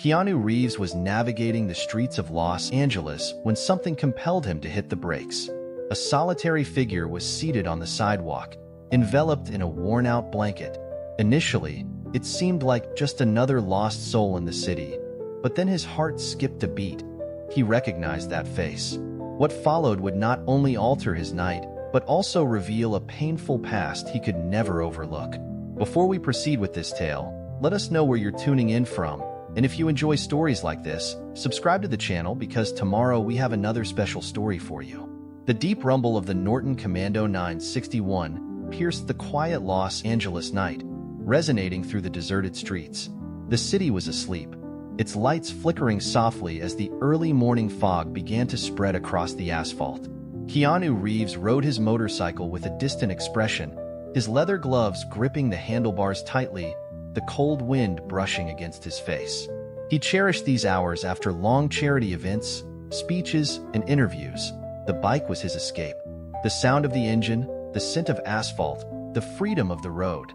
Keanu Reeves was navigating the streets of Los Angeles when something compelled him to hit the brakes. A solitary figure was seated on the sidewalk, enveloped in a worn-out blanket. Initially, it seemed like just another lost soul in the city, but then his heart skipped a beat. He recognized that face. What followed would not only alter his night, but also reveal a painful past he could never overlook. Before we proceed with this tale, let us know where you're tuning in from, and if you enjoy stories like this, subscribe to the channel because tomorrow we have another special story for you. The deep rumble of the Norton Commando 961 pierced the quiet Los Angeles night, resonating through the deserted streets. The city was asleep, its lights flickering softly as the early morning fog began to spread across the asphalt. Keanu Reeves rode his motorcycle with a distant expression, his leather gloves gripping the handlebars tightly, the cold wind brushing against his face. He cherished these hours after long charity events, speeches, and interviews. The bike was his escape. The sound of the engine, the scent of asphalt, the freedom of the road.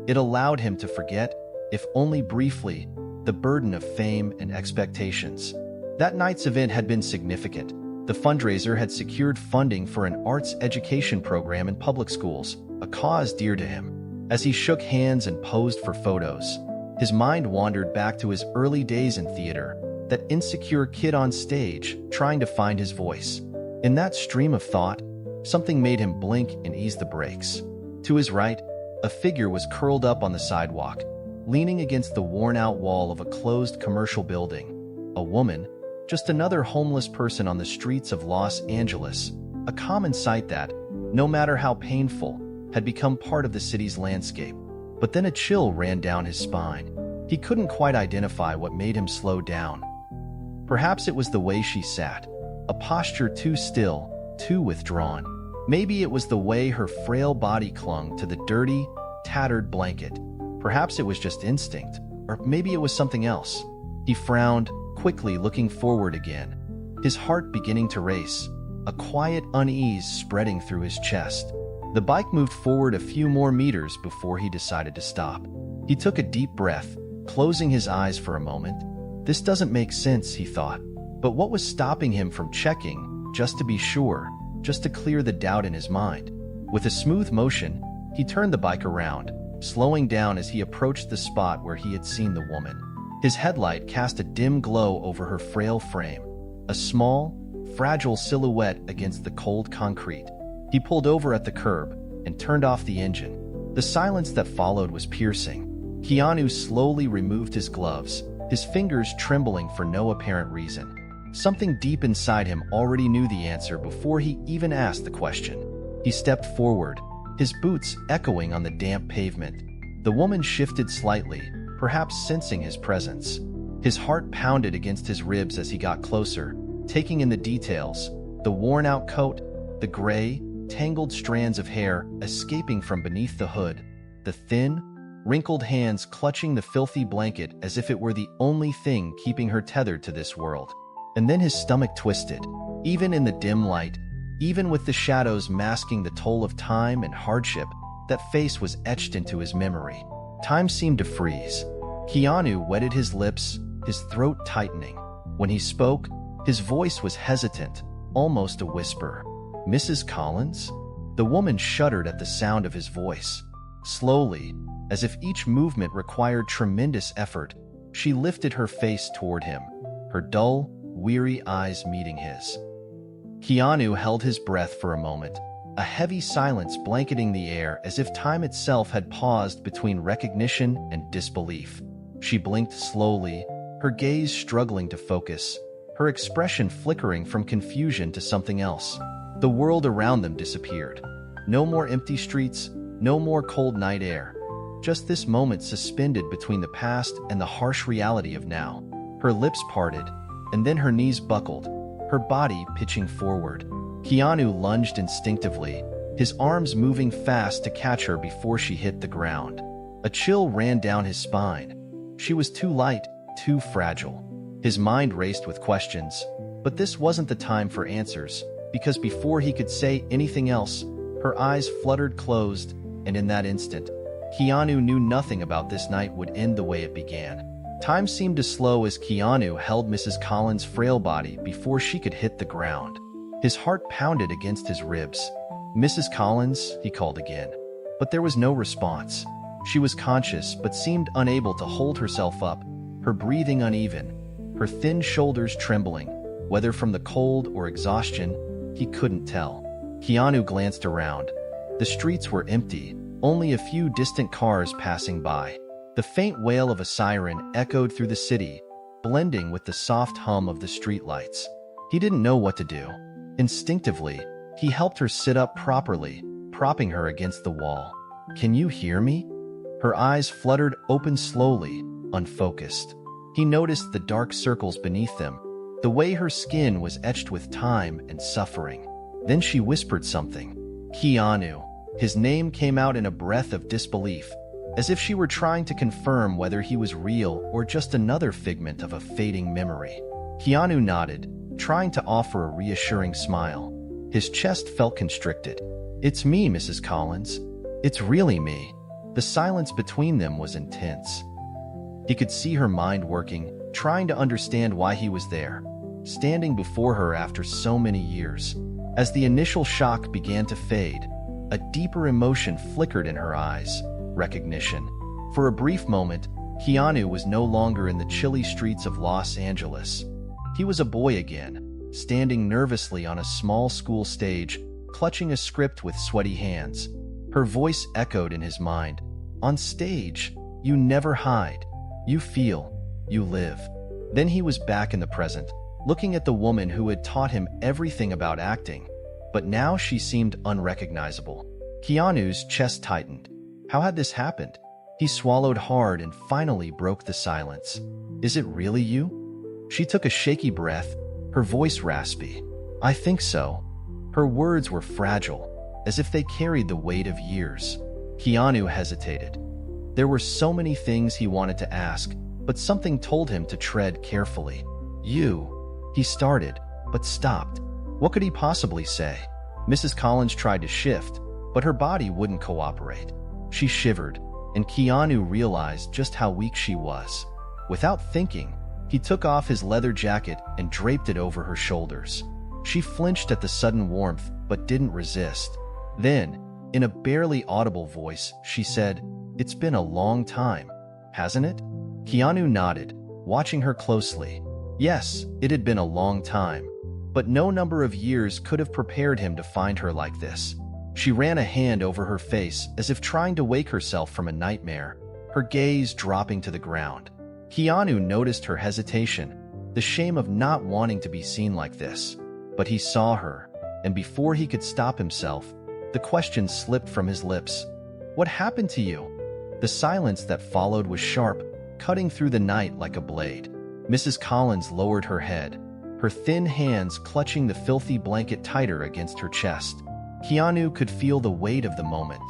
It allowed him to forget, if only briefly, the burden of fame and expectations. That night's event had been significant. The fundraiser had secured funding for an arts education program in public schools, a cause dear to him. As he shook hands and posed for photos, his mind wandered back to his early days in theater, that insecure kid on stage trying to find his voice. In that stream of thought, something made him blink and ease the brakes. To his right, a figure was curled up on the sidewalk, leaning against the worn-out wall of a closed commercial building. A woman, just another homeless person on the streets of Los Angeles, a common sight that, no matter how painful, had become part of the city's landscape. But then a chill ran down his spine. He couldn't quite identify what made him slow down. Perhaps it was the way she sat, a posture too still, too withdrawn. Maybe it was the way her frail body clung to the dirty, tattered blanket. Perhaps it was just instinct, or maybe it was something else. He frowned, quickly looking forward again, his heart beginning to race, a quiet unease spreading through his chest. The bike moved forward a few more meters before he decided to stop. He took a deep breath, closing his eyes for a moment. This doesn't make sense, he thought. But what was stopping him from checking, just to be sure, just to clear the doubt in his mind? With a smooth motion, he turned the bike around, slowing down as he approached the spot where he had seen the woman. His headlight cast a dim glow over her frail frame, a small, fragile silhouette against the cold concrete. He pulled over at the curb and turned off the engine. The silence that followed was piercing. Keanu slowly removed his gloves, his fingers trembling for no apparent reason. Something deep inside him already knew the answer before he even asked the question. He stepped forward, his boots echoing on the damp pavement. The woman shifted slightly, perhaps sensing his presence. His heart pounded against his ribs as he got closer, taking in the details, the worn-out coat, the gray, tangled strands of hair escaping from beneath the hood, the thin, wrinkled hands clutching the filthy blanket as if it were the only thing keeping her tethered to this world. And then his stomach twisted. Even in the dim light, even with the shadows masking the toll of time and hardship, that face was etched into his memory. Time seemed to freeze. Keanu wetted his lips, his throat tightening. When he spoke, his voice was hesitant, almost a whisper. "Mrs. Collins?" The woman shuddered at the sound of his voice. Slowly, as if each movement required tremendous effort, she lifted her face toward him, her dull, weary eyes meeting his. Keanu held his breath for a moment, a heavy silence blanketing the air as if time itself had paused between recognition and disbelief. She blinked slowly, her gaze struggling to focus, her expression flickering from confusion to something else. The world around them disappeared. No more empty streets, no more cold night air. Just this moment suspended between the past and the harsh reality of now. Her lips parted, and then her knees buckled, her body pitching forward. Keanu lunged instinctively, his arms moving fast to catch her before she hit the ground. A chill ran down his spine. She was too light, too fragile. His mind raced with questions, but this wasn't the time for answers, because before he could say anything else, her eyes fluttered closed, and in that instant, Keanu knew nothing about this night would end the way it began. Time seemed to slow as Keanu held Mrs. Collins' frail body before she could hit the ground. His heart pounded against his ribs. "Mrs. Collins," he called again. But there was no response. She was conscious but seemed unable to hold herself up, her breathing uneven, her thin shoulders trembling, whether from the cold or exhaustion, he couldn't tell. Keanu glanced around. The streets were empty, only a few distant cars passing by. The faint wail of a siren echoed through the city, blending with the soft hum of the streetlights. He didn't know what to do. Instinctively, he helped her sit up properly, propping her against the wall. "Can you hear me?" Her eyes fluttered open slowly, unfocused. He noticed the dark circles beneath them, the way her skin was etched with time and suffering. Then she whispered something. "Keanu." His name came out in a breath of disbelief, as if she were trying to confirm whether he was real or just another figment of a fading memory. Keanu nodded, trying to offer a reassuring smile. His chest felt constricted. "It's me, Mrs. Collins. It's really me." The silence between them was intense. He could see her mind working, trying to understand why he was there, standing before her after so many years. As the initial shock began to fade, a deeper emotion flickered in her eyes: recognition. For a brief moment, Keanu was no longer in the chilly streets of Los Angeles. He was a boy again, standing nervously on a small school stage, clutching a script with sweaty hands. Her voice echoed in his mind. "On stage, you never hide. You feel. You live." Then he was back in the present, looking at the woman who had taught him everything about acting. But now she seemed unrecognizable. Keanu's chest tightened. How had this happened? He swallowed hard and finally broke the silence. "Is it really you?" She took a shaky breath, her voice raspy. "I think so." Her words were fragile, as if they carried the weight of years. Keanu hesitated. There were so many things he wanted to ask, but something told him to tread carefully. "You," he started, but stopped. What could he possibly say? Mrs. Collins tried to shift, but her body wouldn't cooperate. She shivered, and Keanu realized just how weak she was. Without thinking, he took off his leather jacket and draped it over her shoulders. She flinched at the sudden warmth, but didn't resist. Then, in a barely audible voice, she said, "It's been a long time, hasn't it?" Keanu nodded, watching her closely. Yes, it had been a long time, but no number of years could have prepared him to find her like this. She ran a hand over her face as if trying to wake herself from a nightmare, her gaze dropping to the ground. Keanu noticed her hesitation, the shame of not wanting to be seen like this. But he saw her, and before he could stop himself, the question slipped from his lips. "What happened to you?" The silence that followed was sharp, cutting through the night like a blade. Mrs. Collins lowered her head, her thin hands clutching the filthy blanket tighter against her chest. Keanu could feel the weight of the moment.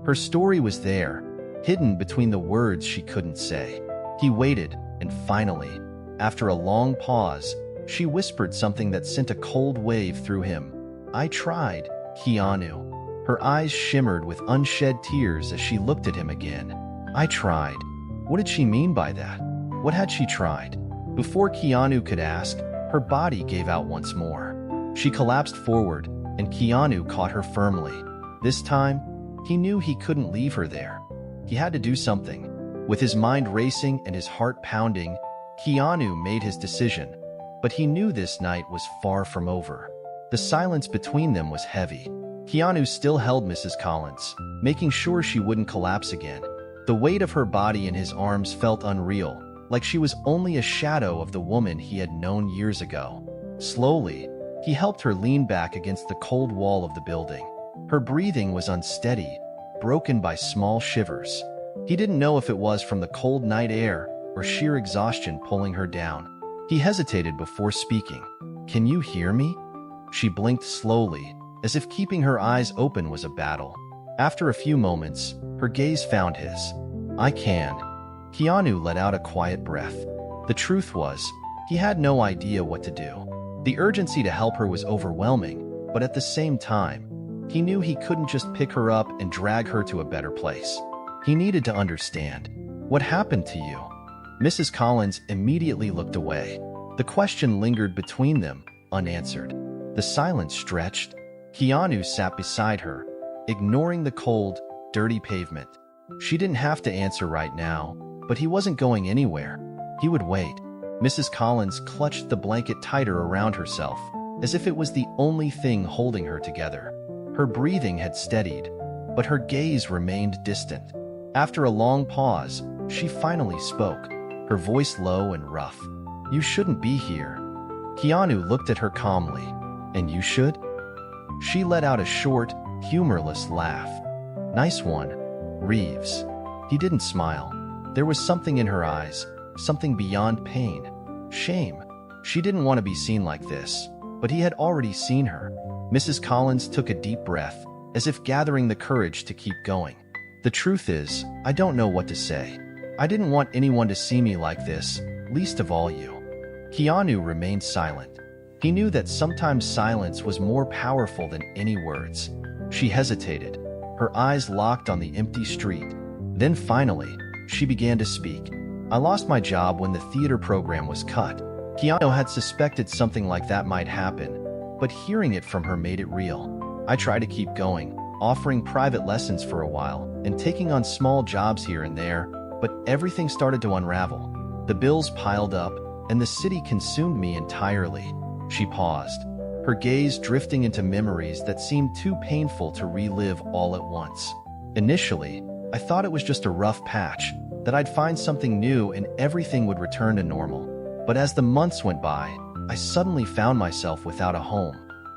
Her story was there, hidden between the words she couldn't say. He waited, and finally, after a long pause, she whispered something that sent a cold wave through him. "I tried, Keanu." Her eyes shimmered with unshed tears as she looked at him again. "I tried." What did she mean by that? What had she tried? Before Keanu could ask, her body gave out once more. She collapsed forward, and Keanu caught her firmly. This time, he knew he couldn't leave her there. He had to do something. With his mind racing and his heart pounding, Keanu made his decision. But he knew this night was far from over. The silence between them was heavy. Keanu still held Mrs. Collins, making sure she wouldn't collapse again. The weight of her body in his arms felt unreal, like she was only a shadow of the woman he had known years ago. Slowly, he helped her lean back against the cold wall of the building. Her breathing was unsteady, broken by small shivers. He didn't know if it was from the cold night air or sheer exhaustion pulling her down. He hesitated before speaking. "Can you hear me?" She blinked slowly, as if keeping her eyes open was a battle. After a few moments, her gaze found his. "I can." Keanu let out a quiet breath. The truth was, he had no idea what to do. The urgency to help her was overwhelming, but at the same time, he knew he couldn't just pick her up and drag her to a better place. He needed to understand. "What happened to you?" Mrs. Collins immediately looked away. The question lingered between them, unanswered. The silence stretched. Keanu sat beside her, ignoring the cold, dirty pavement. She didn't have to answer right now, but he wasn't going anywhere. He would wait. Mrs. Collins clutched the blanket tighter around herself, as if it was the only thing holding her together. Her breathing had steadied, but her gaze remained distant. After a long pause, she finally spoke, her voice low and rough. "You shouldn't be here." Keanu looked at her calmly. "And you should?" She let out a short, humorless laugh. "Nice one, Reeves." He didn't smile. There was something in her eyes, something beyond pain. Shame. She didn't want to be seen like this, but he had already seen her. Mrs. Collins took a deep breath, as if gathering the courage to keep going. "The truth is, I don't know what to say. I didn't want anyone to see me like this, least of all you." Keanu remained silent. He knew that sometimes silence was more powerful than any words. She hesitated, her eyes locked on the empty street. Then finally, she began to speak. "I lost my job when the theater program was cut." Keanu had suspected something like that might happen, but hearing it from her made it real. "I tried to keep going, offering private lessons for a while, and taking on small jobs here and there, but everything started to unravel. The bills piled up, and the city consumed me entirely." She paused, her gaze drifting into memories that seemed too painful to relive all at once. "Initially, I thought it was just a rough patch, that I'd find something new and everything would return to normal. But as the months went by, I suddenly found myself without a home."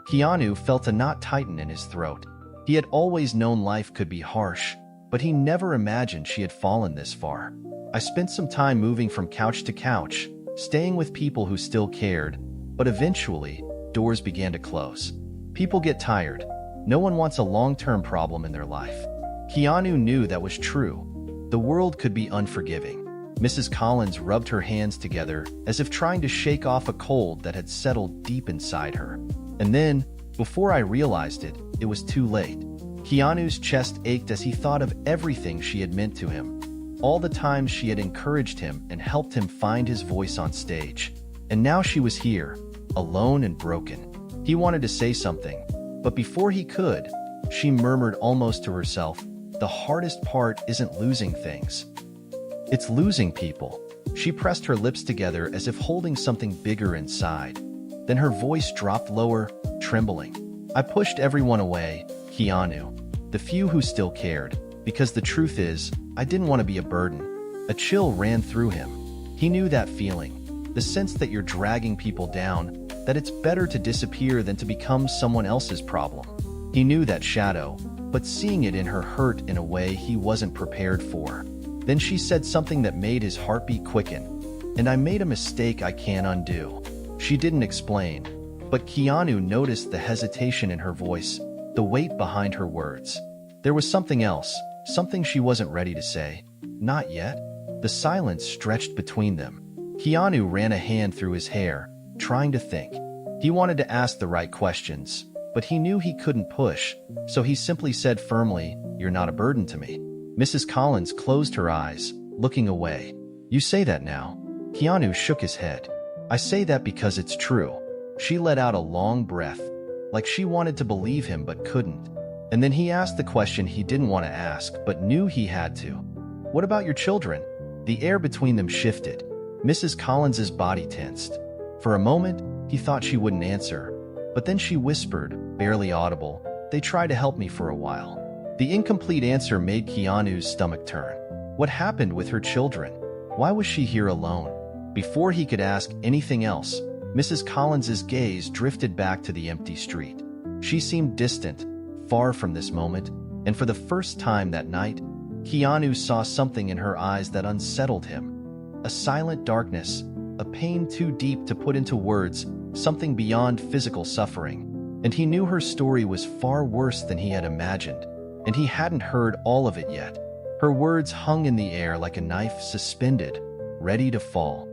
Keanu felt a knot tighten in his throat. He had always known life could be harsh, but he never imagined she had fallen this far. "I spent some time moving from couch to couch, staying with people who still cared, but eventually, doors began to close. People get tired. No one wants a long-term problem in their life." Keanu knew that was true. The world could be unforgiving. Mrs. Collins rubbed her hands together as if trying to shake off a cold that had settled deep inside her. And then, before I realized it, it was too late. Keanu's chest ached as he thought of everything she had meant to him. All the times she had encouraged him and helped him find his voice on stage. And now she was here, alone and broken. He wanted to say something, but before he could, she murmured almost to herself, "The hardest part isn't losing things. It's losing people." She pressed her lips together as if holding something bigger inside. Then her voice dropped lower, trembling. "I pushed everyone away, Keanu, the few who still cared, because the truth is, I didn't want to be a burden." A chill ran through him. He knew that feeling, the sense that you're dragging people down, that it's better to disappear than to become someone else's problem. He knew that shadow, but seeing it in her hurt in a way he wasn't prepared for. Then she said something that made his heartbeat quicken. "And I made a mistake I can't undo." She didn't explain, but Keanu noticed the hesitation in her voice, the weight behind her words. There was something else, something she wasn't ready to say. Not yet. The silence stretched between them. Keanu ran a hand through his hair, trying to think. He wanted to ask the right questions, but he knew he couldn't push, so he simply said firmly, "You're not a burden to me." Mrs. Collins closed her eyes, looking away. "You say that now?" Keanu shook his head. "I say that because it's true." She let out a long breath, like she wanted to believe him but couldn't. And then he asked the question he didn't want to ask but knew he had to. "What about your children?" The air between them shifted. Mrs. Collins's body tensed. For a moment, he thought she wouldn't answer, but then she whispered, barely audible, "They tried to help me for a while." The incomplete answer made Keanu's stomach turn. What happened with her children? Why was she here alone? Before he could ask anything else, Mrs. Collins's gaze drifted back to the empty street. She seemed distant, far from this moment, and for the first time that night, Keanu saw something in her eyes that unsettled him. A silent darkness, a pain too deep to put into words, something beyond physical suffering. And he knew her story was far worse than he had imagined, and he hadn't heard all of it yet. Her words hung in the air like a knife suspended, ready to fall.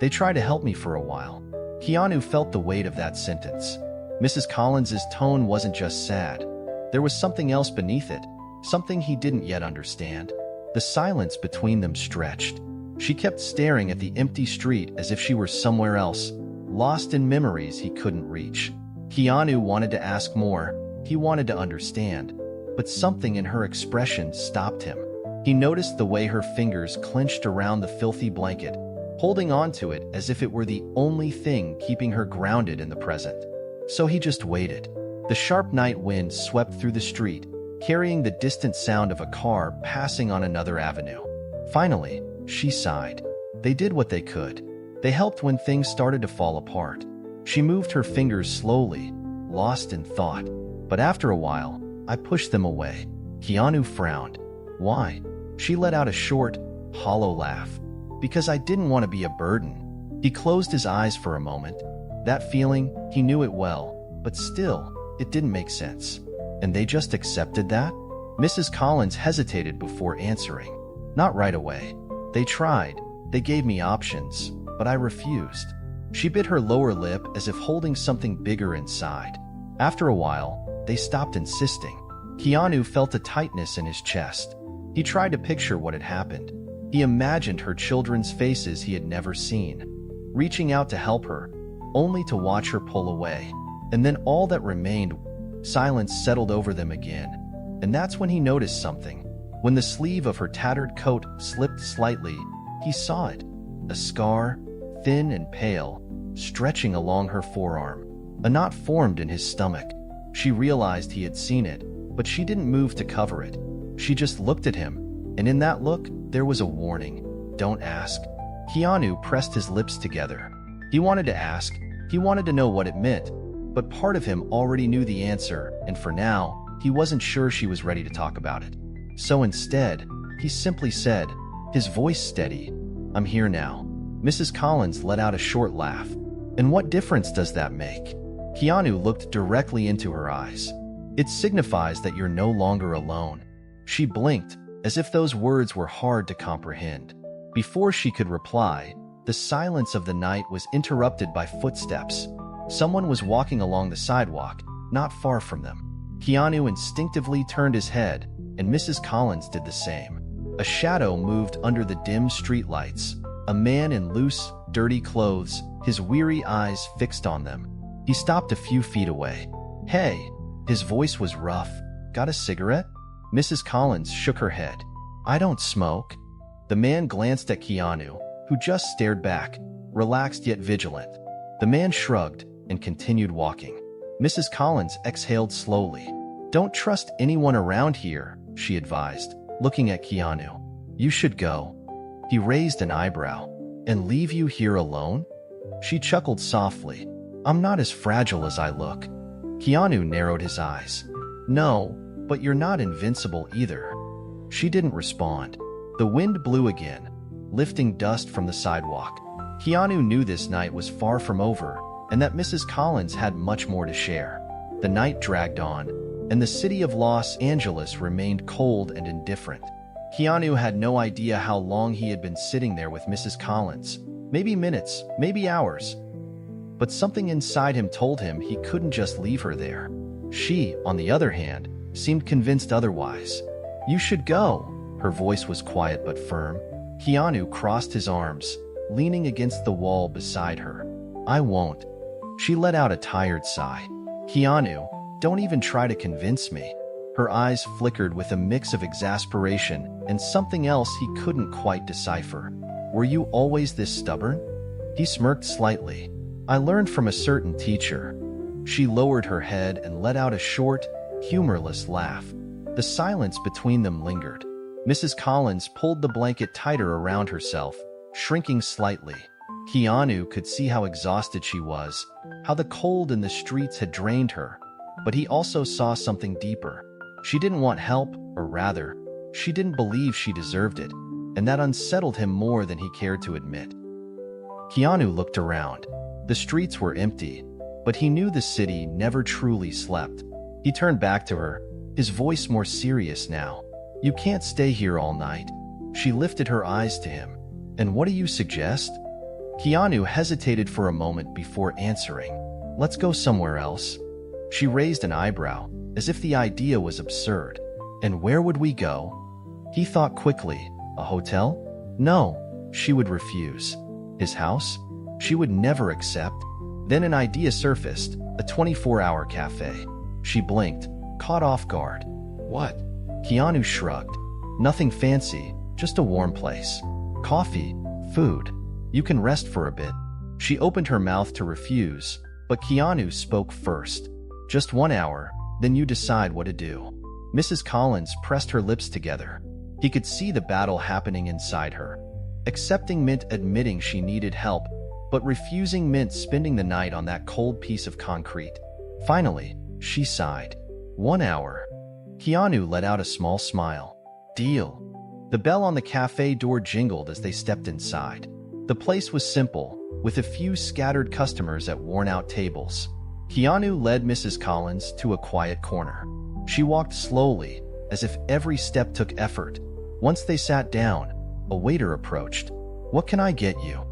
"They tried to help me for a while." Keanu felt the weight of that sentence. Mrs. Collins's tone wasn't just sad. There was something else beneath it, something he didn't yet understand. The silence between them stretched. She kept staring at the empty street as if she were somewhere else, lost in memories he couldn't reach. Keanu wanted to ask more. He wanted to understand. But something in her expression stopped him. He noticed the way her fingers clenched around the filthy blanket, holding on to it as if it were the only thing keeping her grounded in the present. So he just waited. The sharp night wind swept through the street, carrying the distant sound of a car passing on another avenue. Finally, she sighed. They did what they could. They helped when things started to fall apart. She moved her fingers slowly, lost in thought. But after a while, I pushed them away. Keanu frowned. Why? She let out a short, hollow laugh. Because I didn't want to be a burden. He closed his eyes for a moment. That feeling, he knew it well, but still, it didn't make sense. And they just accepted that? Mrs. Collins hesitated before answering. Not right away. They tried. They gave me options, but I refused. She bit her lower lip as if holding something bigger inside. After a while, they stopped insisting. Keanu felt a tightness in his chest. He tried to picture what had happened. He imagined her children's faces he had never seen, reaching out to help her, only to watch her pull away. And then all that remained, silence settled over them again. And that's when he noticed something. When the sleeve of her tattered coat slipped slightly, he saw it. A scar, thin and pale, stretching along her forearm. A knot formed in his stomach. She realized he had seen it, but she didn't move to cover it. She just looked at him, and in that look, there was a warning. Don't ask. Keanu pressed his lips together. He wanted to ask. He wanted to know what it meant, but part of him already knew the answer, and for now, he wasn't sure she was ready to talk about it. So instead, he simply said, his voice steady, I'm here now. Mrs. Collins let out a short laugh. And what difference does that make? Keanu looked directly into her eyes. It signifies that you're no longer alone. She blinked, as if those words were hard to comprehend. Before she could reply, the silence of the night was interrupted by footsteps. Someone was walking along the sidewalk, not far from them. Keanu instinctively turned his head, and Mrs. Collins did the same. A shadow moved under the dim streetlights. A man in loose, dirty clothes, his weary eyes fixed on them. He stopped a few feet away. Hey, his voice was rough. Got a cigarette? Mrs. Collins shook her head. I don't smoke. The man glanced at Keanu, who just stared back, relaxed yet vigilant. The man shrugged and continued walking. Mrs. Collins exhaled slowly. Don't trust anyone around here, she advised, looking at Keanu. You should go. He raised an eyebrow. And leave you here alone? She chuckled softly. I'm not as fragile as I look. Keanu narrowed his eyes. No, but you're not invincible either. She didn't respond. The wind blew again, lifting dust from the sidewalk. Keanu knew this night was far from over, and that Mrs. Collins had much more to share. The night dragged on, and the city of Los Angeles remained cold and indifferent. Keanu had no idea how long he had been sitting there with Mrs. Collins. Maybe minutes, maybe hours. But something inside him told him he couldn't just leave her there. She, on the other hand, seemed convinced otherwise. You should go. Her voice was quiet but firm. Keanu crossed his arms, leaning against the wall beside her. I won't. She let out a tired sigh. Keanu, don't even try to convince me. Her eyes flickered with a mix of exasperation and something else he couldn't quite decipher. Were you always this stubborn? He smirked slightly. I learned from a certain teacher. She lowered her head and let out a short, humorless laugh. The silence between them lingered. Mrs. Collins pulled the blanket tighter around herself, shrinking slightly. Keanu could see how exhausted she was, how the cold in the streets had drained her. But he also saw something deeper. She didn't want help, or rather, she didn't believe she deserved it, and that unsettled him more than he cared to admit. Keanu looked around. The streets were empty, but he knew the city never truly slept. He turned back to her, his voice more serious now. You can't stay here all night. She lifted her eyes to him. And what do you suggest? Keanu hesitated for a moment before answering. Let's go somewhere else. She raised an eyebrow, as if the idea was absurd. And where would we go? He thought quickly. A hotel? No, She would refuse. His house? She would never accept. Then an idea surfaced, a 24-hour cafe. She blinked, caught off guard. What? Keanu shrugged. Nothing fancy, just a warm place. Coffee, food. You can rest for a bit. She opened her mouth to refuse, but Keanu spoke first. Just 1 hour, then you decide what to do. Mrs. Collins pressed her lips together. He could see the battle happening inside her. Accepting meant admitting she needed help, but refusing meant spending the night on that cold piece of concrete. Finally, she sighed. 1 hour. Keanu let out a small smile. Deal. The bell on the cafe door jingled as they stepped inside. The place was simple, with a few scattered customers at worn-out tables. Keanu led Mrs. Collins to a quiet corner. She walked slowly, as if every step took effort. Once they sat down, a waiter approached. What can I get you?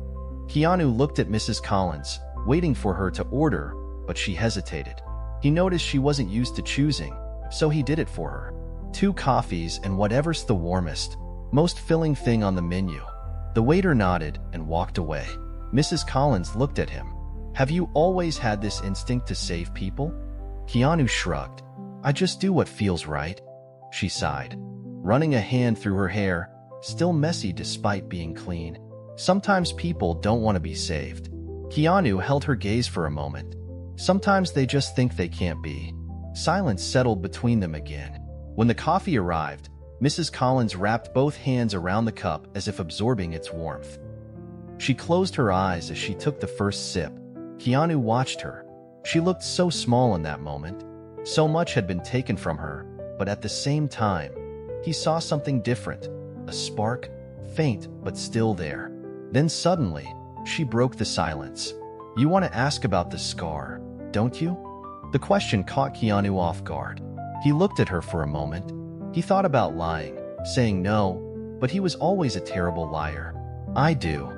Keanu looked at Mrs. Collins, waiting for her to order, but she hesitated. He noticed she wasn't used to choosing, so he did it for her. 2 coffees and whatever's the warmest, most filling thing on the menu. The waiter nodded and walked away. Mrs. Collins looked at him. Have you always had this instinct to save people? Keanu shrugged. I just do what feels right. She sighed, running a hand through her hair, still messy despite being clean. Sometimes people don't want to be saved. Keanu held her gaze for a moment. Sometimes they just think they can't be. Silence settled between them again. When the coffee arrived, Mrs. Collins wrapped both hands around the cup as if absorbing its warmth. She closed her eyes as she took the first sip. Keanu watched her. She looked so small in that moment. So much had been taken from her, but at the same time, he saw something different. A spark, faint but still there. Then suddenly, she broke the silence. You want to ask about the scar, don't you? The question caught Keanu off guard. He looked at her for a moment. He thought about lying, saying no, but he was always a terrible liar. I do.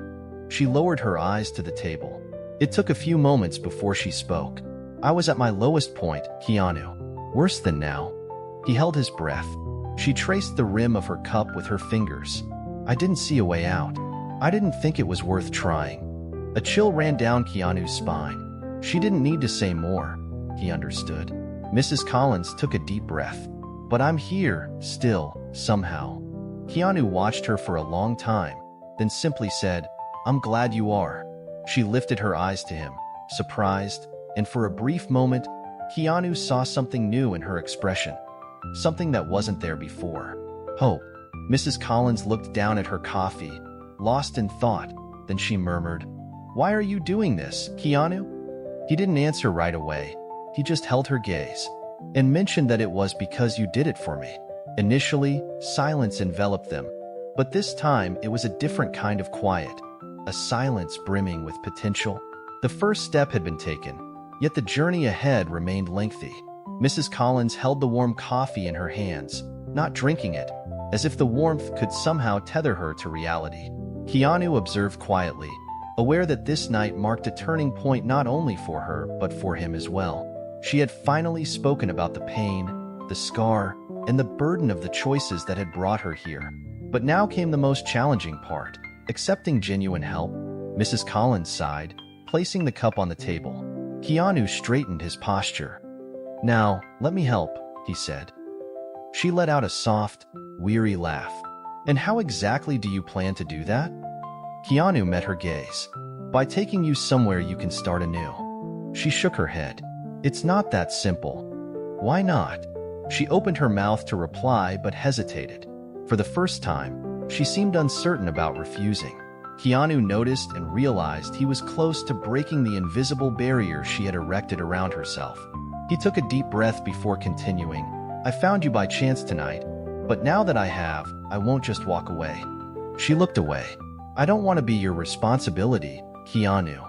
She lowered her eyes to the table. It took a few moments before she spoke. I was at my lowest point, Keanu. Worse than now. He held his breath. She traced the rim of her cup with her fingers. I didn't see a way out. I didn't think it was worth trying. A chill ran down Keanu's spine. She didn't need to say more. He understood. Mrs. Collins took a deep breath. But I'm here, still, somehow. Keanu watched her for a long time, then simply said, I'm glad you are. She lifted her eyes to him, surprised, and for a brief moment, Keanu saw something new in her expression. Something that wasn't there before. Hope. Mrs. Collins looked down at her coffee, lost in thought. Then she murmured, Why are you doing this, Keanu? He didn't answer right away. He just held her gaze and mentioned that it was because you did it for me. Initially, silence enveloped them, but this time it was a different kind of quiet, a silence brimming with potential. The first step had been taken, yet the journey ahead remained lengthy. Mrs. Collins held the warm coffee in her hands, not drinking it, as if the warmth could somehow tether her to reality. Keanu observed quietly, aware that this night marked a turning point not only for her, but for him as well. She had finally spoken about the pain, the scar, and the burden of the choices that had brought her here. But now came the most challenging part, accepting genuine help. Mrs. Collins sighed, placing the cup on the table. Keanu straightened his posture. Now, let me help, he said. She let out a soft, weary laugh. And how exactly do you plan to do that? Keanu met her gaze. By taking you somewhere you can start anew. She shook her head. It's not that simple. Why not? She opened her mouth to reply but hesitated. For the first time, she seemed uncertain about refusing. Keanu noticed and realized he was close to breaking the invisible barrier she had erected around herself. He took a deep breath before continuing. I found you by chance tonight, but now that I have, I won't just walk away. She looked away. I don't want to be your responsibility, Keanu.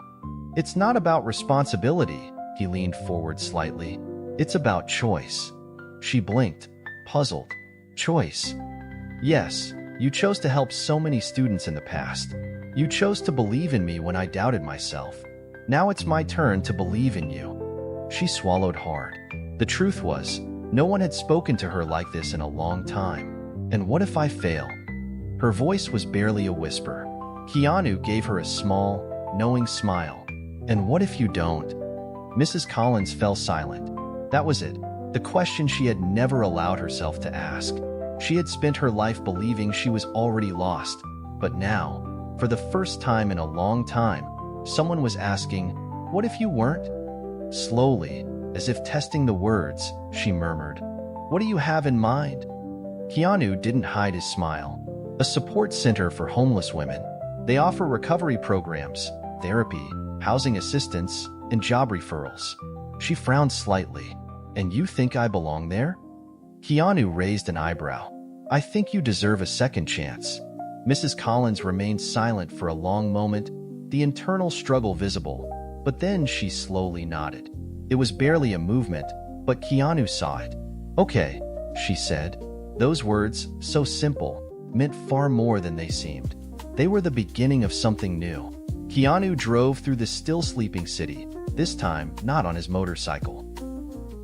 It's not about responsibility, he leaned forward slightly. It's about choice. She blinked, puzzled. Choice. Yes, you chose to help so many students in the past. You chose to believe in me when I doubted myself. Now it's my turn to believe in you. She swallowed hard. The truth was, no one had spoken to her like this in a long time. And what if I fail? Her voice was barely a whisper. Keanu gave her a small, knowing smile. And what if you don't? Mrs. Collins fell silent. That was it. The question she had never allowed herself to ask. She had spent her life believing she was already lost. But now, for the first time in a long time, someone was asking, "What if you weren't?" Slowly, as if testing the words, she murmured, "What do you have in mind?" Keanu didn't hide his smile. A support center for homeless women. They offer recovery programs, therapy, housing assistance, and job referrals. She frowned slightly. "And you think I belong there?" Keanu raised an eyebrow. "I think you deserve a second chance." Mrs. Collins remained silent for a long moment, the internal struggle visible, but then she slowly nodded. It was barely a movement, but Keanu saw it. "Okay," she said. Those words, so simple, meant far more than they seemed. They were the beginning of something new. Keanu drove through the still sleeping city, this time not on his motorcycle.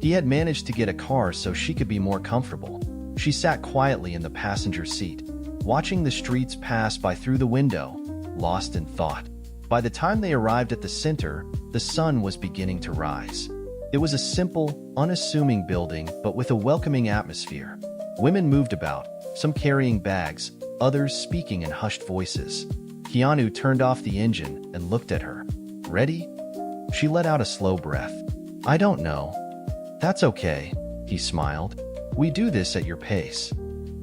He had managed to get a car so she could be more comfortable. She sat quietly in the passenger seat, watching the streets pass by through the window, lost in thought. By the time they arrived at the center, the sun was beginning to rise. It was a simple, unassuming building, but with a welcoming atmosphere. Women moved about, some carrying bags, others speaking in hushed voices. Keanu turned off the engine and looked at her. "Ready?" She let out a slow breath. "I don't know." "That's okay," he smiled. "We do this at your pace."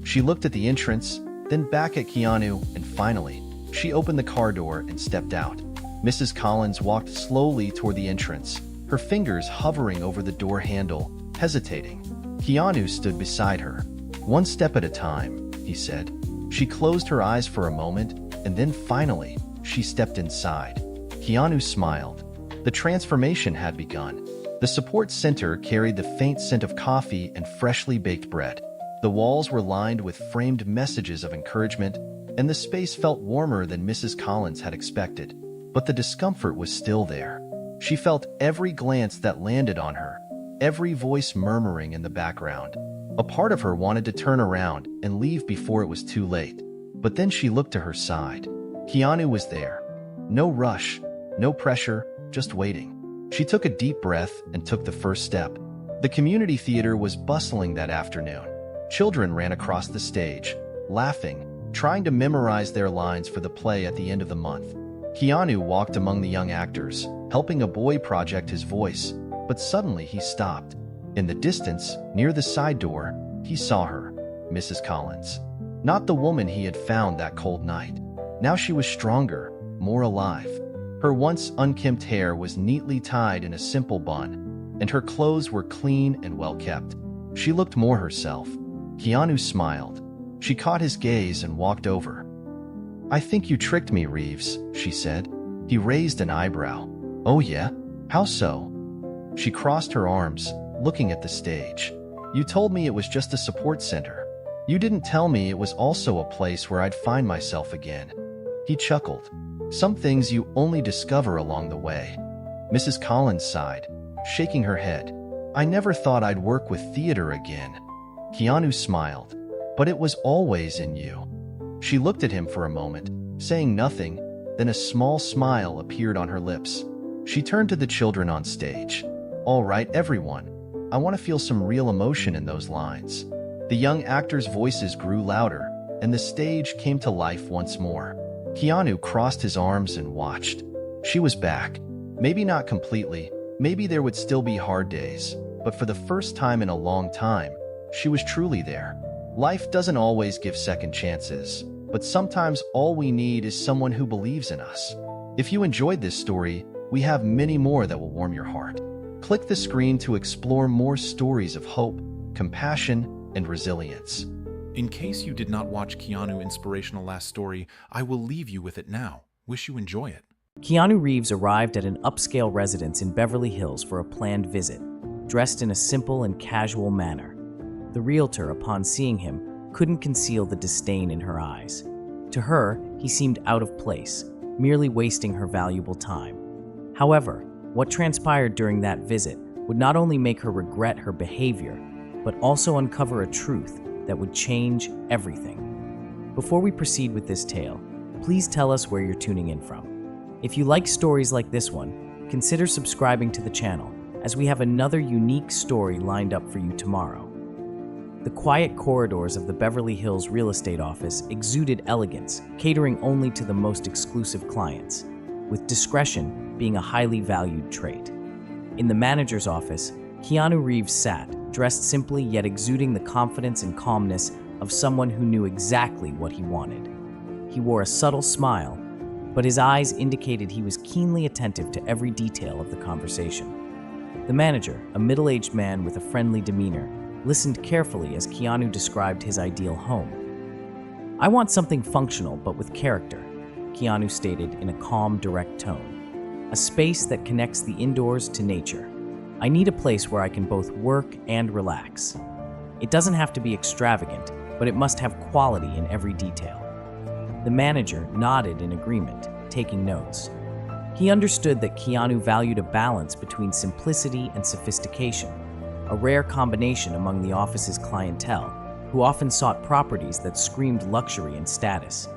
She looked at the entrance, then back at Keanu, and finally, she opened the car door and stepped out. Mrs. Collins walked slowly toward the entrance, her fingers hovering over the door handle, hesitating. Keanu stood beside her. "One step at a time," he said. She closed her eyes for a moment, and then finally, she stepped inside. Keanu smiled. The transformation had begun. The support center carried the faint scent of coffee and freshly baked bread. The walls were lined with framed messages of encouragement, and the space felt warmer than Mrs. Collins had expected. But the discomfort was still there. She felt every glance that landed on her, every voice murmuring in the background. A part of her wanted to turn around and leave before it was too late. But then she looked to her side. Keanu was there. No rush, no pressure, just waiting. She took a deep breath and took the first step. The community theater was bustling that afternoon. Children ran across the stage, laughing, trying to memorize their lines for the play at the end of the month. Keanu walked among the young actors, helping a boy project his voice, but suddenly he stopped. In the distance, near the side door, he saw her, Mrs. Collins. Not the woman he had found that cold night. Now she was stronger, more alive. Her once unkempt hair was neatly tied in a simple bun, and her clothes were clean and well-kept. She looked more herself. Keanu smiled. She caught his gaze and walked over. "I think you tricked me, Reeves," she said. He raised an eyebrow. "Oh yeah? How so?" She crossed her arms, looking at the stage. "You told me it was just a support center. You didn't tell me it was also a place where I'd find myself again." He chuckled. "Some things you only discover along the way." Mrs. Collins sighed, shaking her head. "I never thought I'd work with theater again." Keanu smiled. "But it was always in you." She looked at him for a moment, saying nothing, then a small smile appeared on her lips. She turned to the children on stage. "All right, everyone. I want to feel some real emotion in those lines." The young actors' voices grew louder, and the stage came to life once more. Keanu crossed his arms and watched. She was back. Maybe not completely, maybe there would still be hard days, but for the first time in a long time, she was truly there. Life doesn't always give second chances, but sometimes all we need is someone who believes in us. If you enjoyed this story, we have many more that will warm your heart. Click the screen to explore more stories of hope, compassion, and resilience. In case you did not watch Keanu Inspirational Last Story, I will leave you with it now. Wish you enjoy it. Keanu Reeves arrived at an upscale residence in Beverly Hills for a planned visit, dressed in a simple and casual manner. The realtor, upon seeing him, couldn't conceal the disdain in her eyes. To her, he seemed out of place, merely wasting her valuable time. However, what transpired during that visit would not only make her regret her behavior, but also uncover a truth that would change everything. Before we proceed with this tale, please tell us where you're tuning in from. If you like stories like this one, consider subscribing to the channel, as we have another unique story lined up for you tomorrow. The quiet corridors of the Beverly Hills real estate office exuded elegance, catering only to the most exclusive clients, with discretion being a highly valued trait. In the manager's office, Keanu Reeves sat, dressed simply yet exuding the confidence and calmness of someone who knew exactly what he wanted. He wore a subtle smile, but his eyes indicated he was keenly attentive to every detail of the conversation. The manager, a middle-aged man with a friendly demeanor, listened carefully as Keanu described his ideal home. "I want something functional but with character," Keanu stated in a calm, direct tone. "A space that connects the indoors to nature. I need a place where I can both work and relax. It doesn't have to be extravagant, but it must have quality in every detail." The manager nodded in agreement, taking notes. He understood that Keanu valued a balance between simplicity and sophistication, a rare combination among the office's clientele, who often sought properties that screamed luxury and status.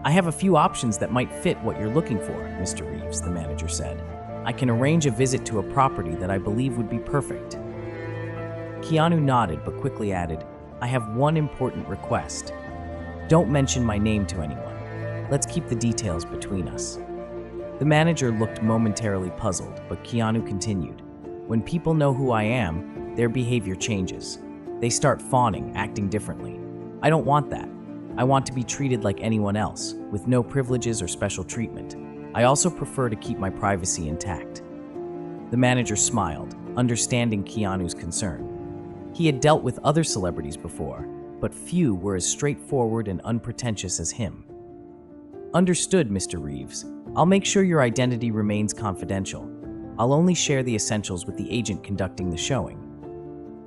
"I have a few options that might fit what you're looking for, Mr. Reeves," the manager said. "I can arrange a visit to a property that I believe would be perfect." Keanu nodded but quickly added, "I have one important request. Don't mention my name to anyone. Let's keep the details between us." The manager looked momentarily puzzled, but Keanu continued, "When people know who I am, their behavior changes. They start fawning, acting differently. I don't want that. I want to be treated like anyone else, with no privileges or special treatment. I also prefer to keep my privacy intact." The manager smiled, understanding Keanu's concern. He had dealt with other celebrities before, but few were as straightforward and unpretentious as him. "Understood, Mr. Reeves. I'll make sure your identity remains confidential. I'll only share the essentials with the agent conducting the showing."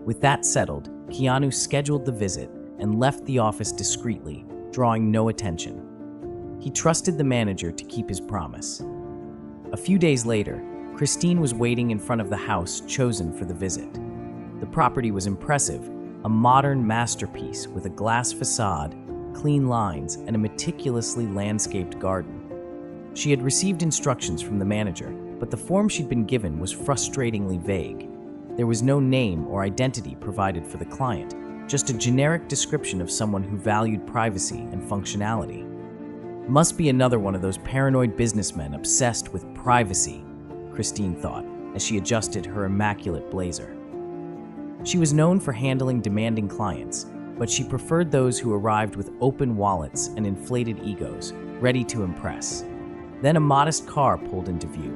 With that settled, Keanu scheduled the visit and left the office discreetly, drawing no attention. He trusted the manager to keep his promise. A few days later, Christine was waiting in front of the house chosen for the visit. The property was impressive, a modern masterpiece with a glass facade, clean lines, and a meticulously landscaped garden. She had received instructions from the manager, but the form she'd been given was frustratingly vague. There was no name or identity provided for the client, just a generic description of someone who valued privacy and functionality. "Must be another one of those paranoid businessmen obsessed with privacy," Christine thought, as she adjusted her immaculate blazer. She was known for handling demanding clients, but she preferred those who arrived with open wallets and inflated egos, ready to impress. Then a modest car pulled into view.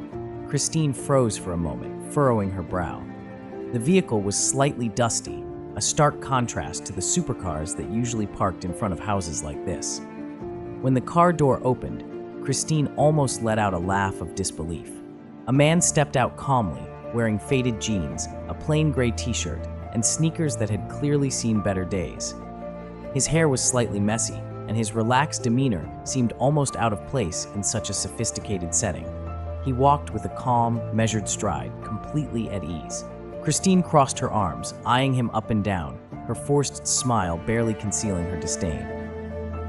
Christine froze for a moment, furrowing her brow. The vehicle was slightly dusty, a stark contrast to the supercars that usually parked in front of houses like this. When the car door opened, Christine almost let out a laugh of disbelief. A man stepped out calmly, wearing faded jeans, a plain gray t-shirt, and sneakers that had clearly seen better days. His hair was slightly messy, and his relaxed demeanor seemed almost out of place in such a sophisticated setting. He walked with a calm, measured stride, completely at ease. Christine crossed her arms, eyeing him up and down, her forced smile barely concealing her disdain.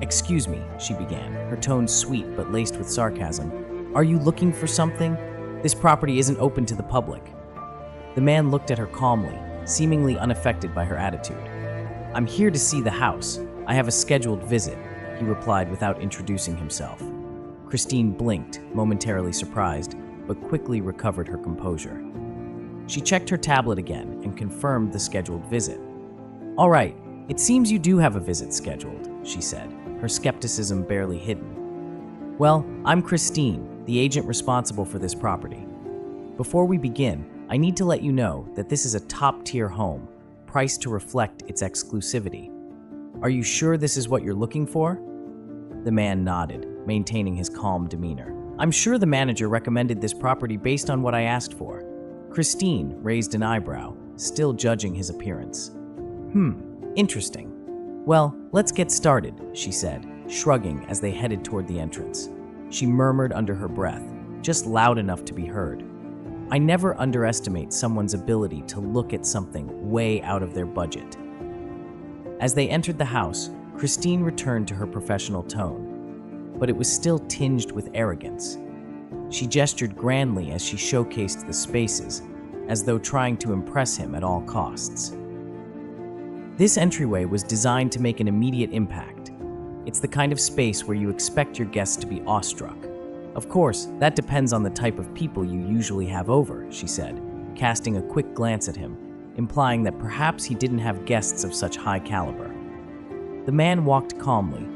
"Excuse me," she began, her tone sweet but laced with sarcasm. "Are you looking for something? This property isn't open to the public." The man looked at her calmly, seemingly unaffected by her attitude. "I'm here to see the house. I have a scheduled visit," he replied without introducing himself. Christine blinked, momentarily surprised, but quickly recovered her composure. She checked her tablet again and confirmed the scheduled visit. "All right, it seems you do have a visit scheduled," she said, her skepticism barely hidden. "Well, I'm Christine, the agent responsible for this property. Before we begin, I need to let you know that this is a top-tier home, priced to reflect its exclusivity. Are you sure this is what you're looking for?" The man nodded, maintaining his calm demeanor. "I'm sure the manager recommended this property based on what I asked for." Christine raised an eyebrow, still judging his appearance. Interesting. Well, let's get started," she said, shrugging as they headed toward the entrance. She murmured under her breath, just loud enough to be heard, "I never underestimate someone's ability to look at something way out of their budget." As they entered the house, Christine returned to her professional tone. but it was still tinged with arrogance. She gestured grandly as she showcased the spaces, as though trying to impress him at all costs. This entryway was designed to make an immediate impact. It's the kind of space where you expect your guests to be awestruck. Of course, that depends on the type of people you usually have over, she said, casting a quick glance at him, implying that perhaps he didn't have guests of such high caliber. The man walked calmly,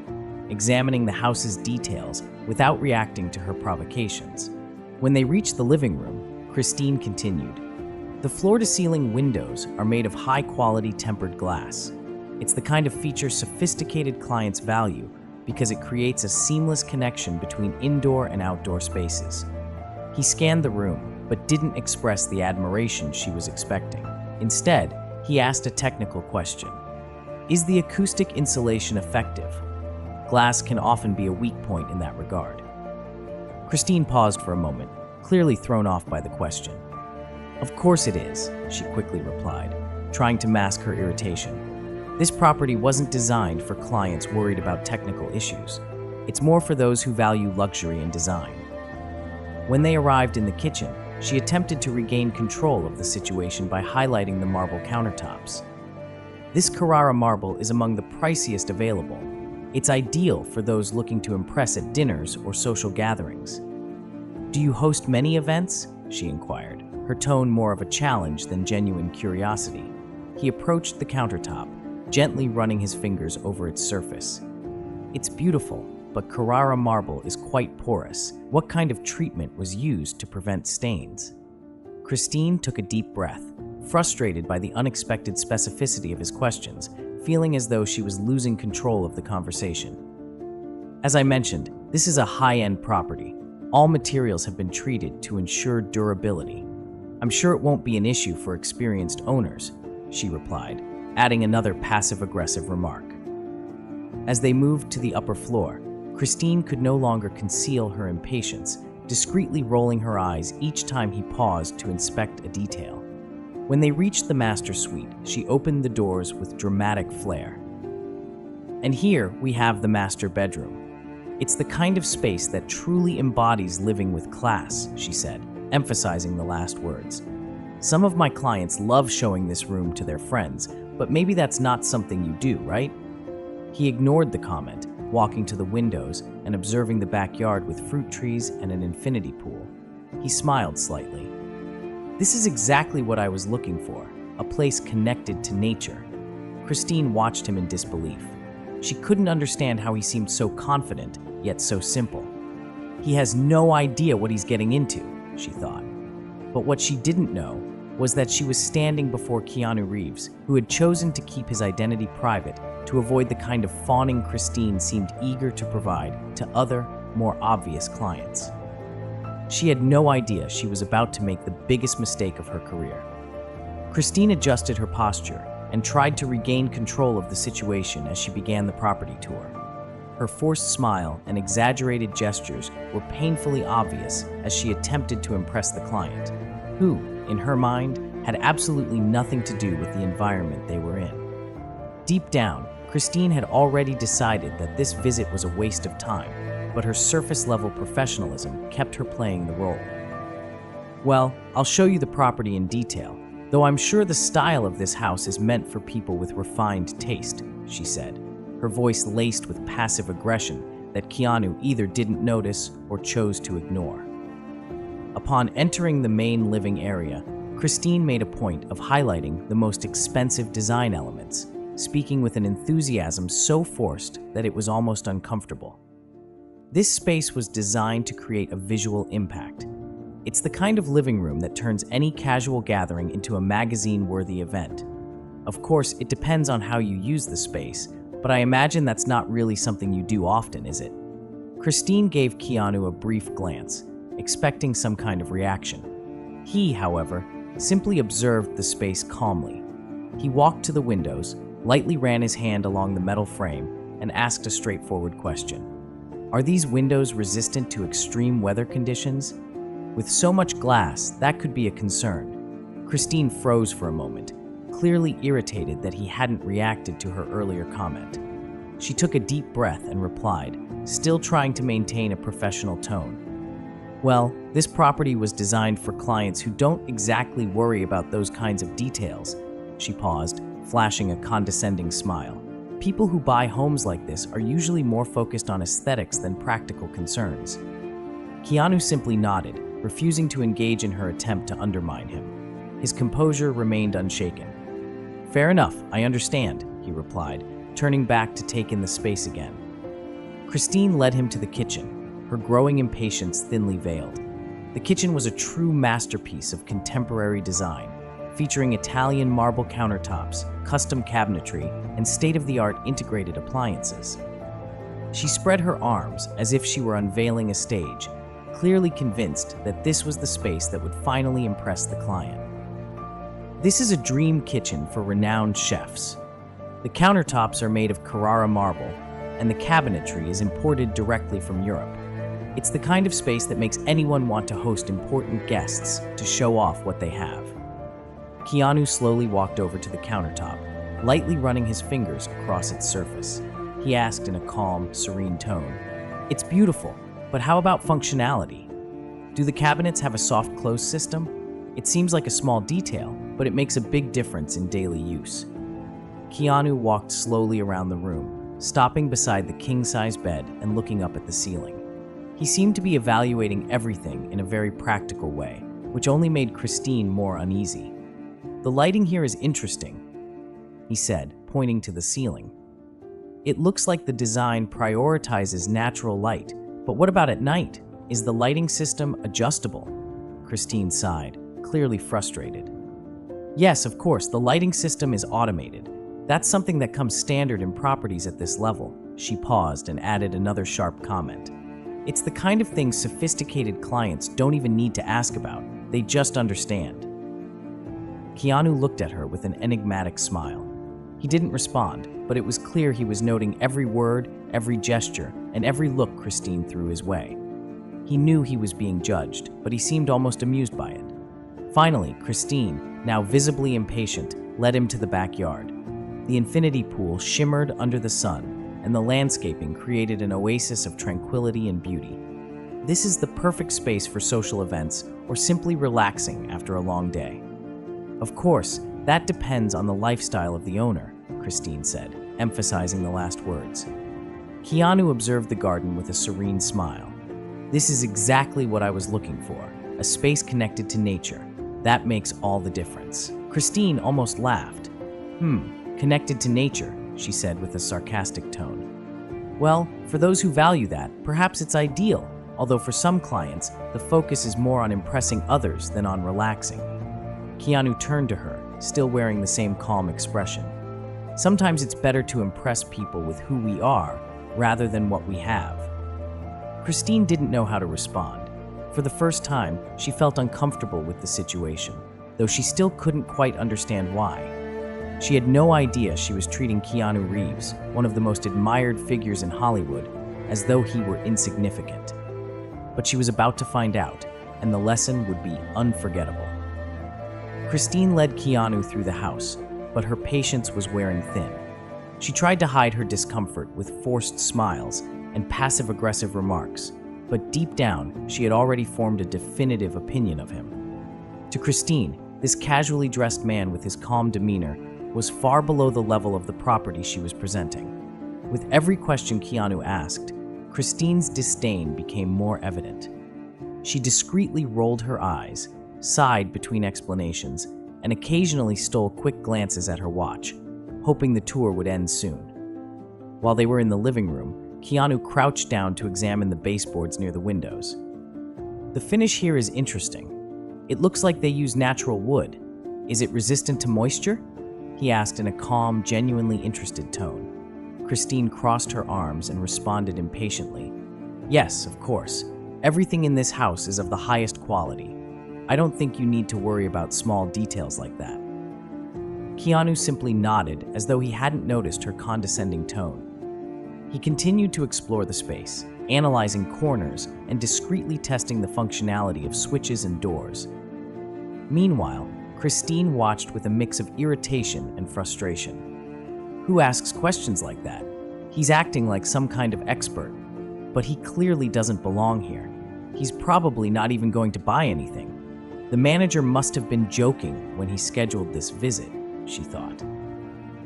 examining the house's details without reacting to her provocations. When they reached the living room, Christine continued, "The floor-to-ceiling windows are made of high-quality tempered glass. It's the kind of feature sophisticated clients value because it creates a seamless connection between indoor and outdoor spaces." He scanned the room, but didn't express the admiration she was expecting. Instead, he asked a technical question. Is the acoustic insulation effective? Glass can often be a weak point in that regard. Christine paused for a moment, clearly thrown off by the question. "Of course it is," she quickly replied, trying to mask her irritation. "This property wasn't designed for clients worried about technical issues. It's more for those who value luxury and design." When they arrived in the kitchen, she attempted to regain control of the situation by highlighting the marble countertops. "This Carrara marble is among the priciest available. It's ideal for those looking to impress at dinners or social gatherings." "Do you host many events?" she inquired, her tone more of a challenge than genuine curiosity. He approached the countertop, gently running his fingers over its surface. "It's beautiful, but Carrara marble is quite porous. What kind of treatment was used to prevent stains?" Christine took a deep breath, frustrated by the unexpected specificity of his questions, feeling as though she was losing control of the conversation. "As I mentioned, this is a high-end property. All materials have been treated to ensure durability. I'm sure it won't be an issue for experienced owners," she replied, adding another passive-aggressive remark. As they moved to the upper floor, Christine could no longer conceal her impatience, discreetly rolling her eyes each time he paused to inspect a detail. When they reached the master suite, she opened the doors with dramatic flair. "And here we have the master bedroom. It's the kind of space that truly embodies living with class," she said, emphasizing the last words. "Some of my clients love showing this room to their friends, but maybe that's not something you do, right?" He ignored the comment, walking to the windows and observing the backyard with fruit trees and an infinity pool. He smiled slightly. "This is exactly what I was looking for, a place connected to nature." Christine watched him in disbelief. She couldn't understand how he seemed so confident, yet so simple. He has no idea what he's getting into, she thought. But what she didn't know was that she was standing before Keanu Reeves, who had chosen to keep his identity private to avoid the kind of fawning Christine seemed eager to provide to other, more obvious clients. She had no idea she was about to make the biggest mistake of her career. Christine adjusted her posture and tried to regain control of the situation as she began the property tour. Her forced smile and exaggerated gestures were painfully obvious as she attempted to impress the client, who, in her mind, had absolutely nothing to do with the environment they were in. Deep down, Christine had already decided that this visit was a waste of time, but her surface-level professionalism kept her playing the role. "Well, I'll show you the property in detail, though I'm sure the style of this house is meant for people with refined taste," she said, her voice laced with passive aggression that Keanu either didn't notice or chose to ignore. Upon entering the main living area, Christine made a point of highlighting the most expensive design elements, speaking with an enthusiasm so forced that it was almost uncomfortable. This space was designed to create a visual impact. It's the kind of living room that turns any casual gathering into a magazine-worthy event. Of course, it depends on how you use the space, but I imagine that's not really something you do often, is it? Christine gave Keanu a brief glance, expecting some kind of reaction. He, however, simply observed the space calmly. He walked to the windows, lightly ran his hand along the metal frame, and asked a straightforward question. "Are these windows resistant to extreme weather conditions? With so much glass, that could be a concern." Christine froze for a moment, clearly irritated that he hadn't reacted to her earlier comment. She took a deep breath and replied, still trying to maintain a professional tone. Well, this property was designed for clients who don't exactly worry about those kinds of details. She paused, flashing a condescending smile. People who buy homes like this are usually more focused on aesthetics than practical concerns. Keanu simply nodded, refusing to engage in her attempt to undermine him. His composure remained unshaken. "Fair enough, I understand," he replied, turning back to take in the space again. Christine led him to the kitchen, her growing impatience thinly veiled. The kitchen was a true masterpiece of contemporary design, featuring Italian marble countertops, custom cabinetry, and state-of-the-art integrated appliances. She spread her arms as if she were unveiling a stage, clearly convinced that this was the space that would finally impress the client. This is a dream kitchen for renowned chefs. The countertops are made of Carrara marble, and the cabinetry is imported directly from Europe. It's the kind of space that makes anyone want to host important guests to show off what they have. Keanu slowly walked over to the countertop, lightly running his fingers across its surface. He asked in a calm, serene tone, "It's beautiful, but how about functionality? Do the cabinets have a soft close system? It seems like a small detail, but it makes a big difference in daily use." Keanu walked slowly around the room, stopping beside the king-size bed and looking up at the ceiling. He seemed to be evaluating everything in a very practical way, which only made Christine more uneasy. "The lighting here is interesting," he said, pointing to the ceiling. "It looks like the design prioritizes natural light, but what about at night? Is the lighting system adjustable?" Christine sighed, clearly frustrated. "Yes, of course, the lighting system is automated. That's something that comes standard in properties at this level." She paused and added another sharp comment. "It's the kind of thing sophisticated clients don't even need to ask about. They just understand." Keanu looked at her with an enigmatic smile. He didn't respond, but it was clear he was noting every word, every gesture, and every look Christine threw his way. He knew he was being judged, but he seemed almost amused by it. Finally, Christine, now visibly impatient, led him to the backyard. The infinity pool shimmered under the sun, and the landscaping created an oasis of tranquility and beauty. This is the perfect space for social events or simply relaxing after a long day. "Of course, that depends on the lifestyle of the owner," Christine said, emphasizing the last words. Keanu observed the garden with a serene smile. "This is exactly what I was looking for, a space connected to nature. That makes all the difference." Christine almost laughed. Connected to nature," she said with a sarcastic tone. "Well, for those who value that, perhaps it's ideal, although for some clients, the focus is more on impressing others than on relaxing." Keanu turned to her, still wearing the same calm expression. "Sometimes it's better to impress people with who we are, rather than what we have." Christine didn't know how to respond. For the first time, she felt uncomfortable with the situation, though she still couldn't quite understand why. She had no idea she was treating Keanu Reeves, one of the most admired figures in Hollywood, as though he were insignificant. But she was about to find out, and the lesson would be unforgettable. Christine led Keanu through the house, but her patience was wearing thin. She tried to hide her discomfort with forced smiles and passive-aggressive remarks, but deep down, she had already formed a definitive opinion of him. To Christine, this casually dressed man with his calm demeanor was far below the level of the property she was presenting. With every question Keanu asked, Christine's disdain became more evident. She discreetly rolled her eyes, sighed between explanations, and occasionally stole quick glances at her watch, hoping the tour would end soon. While they were in the living room, Keanu crouched down to examine the baseboards near the windows. "The finish here is interesting. It looks like they use natural wood. Is it resistant to moisture?" he asked in a calm, genuinely interested tone. Christine crossed her arms and responded impatiently. "Yes, of course. Everything in this house is of the highest quality. I don't think you need to worry about small details like that." Keanu simply nodded as though he hadn't noticed her condescending tone. He continued to explore the space, analyzing corners and discreetly testing the functionality of switches and doors. Meanwhile, Christine watched with a mix of irritation and frustration. "Who asks questions like that? He's acting like some kind of expert." but he clearly doesn't belong here. He's probably not even going to buy anything. The manager must have been joking when he scheduled this visit, she thought.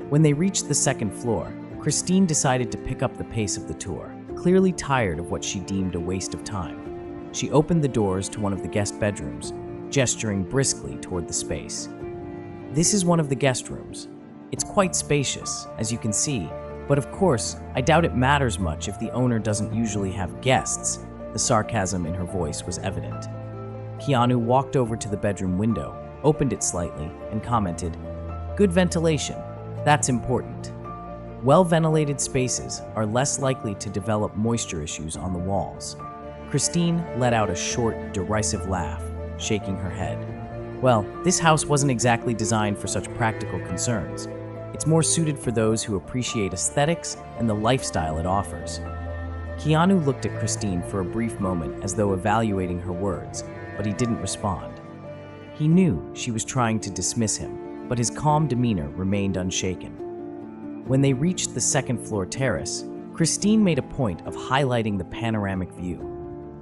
When they reached the second floor, Christine decided to pick up the pace of the tour, clearly tired of what she deemed a waste of time. She opened the doors to one of the guest bedrooms, gesturing briskly toward the space. This is one of the guest rooms. It's quite spacious, as you can see, but of course, I doubt it matters much if the owner doesn't usually have guests. The sarcasm in her voice was evident. Keanu walked over to the bedroom window, opened it slightly, and commented, "Good ventilation. That's important." Well-ventilated spaces are less likely to develop moisture issues on the walls. Christine let out a short, derisive laugh, shaking her head. Well, this house wasn't exactly designed for such practical concerns. It's more suited for those who appreciate aesthetics and the lifestyle it offers. Keanu looked at Christine for a brief moment as though evaluating her words, but he didn't respond. He knew she was trying to dismiss him, but his calm demeanor remained unshaken. When they reached the second-floor terrace, Christine made a point of highlighting the panoramic view.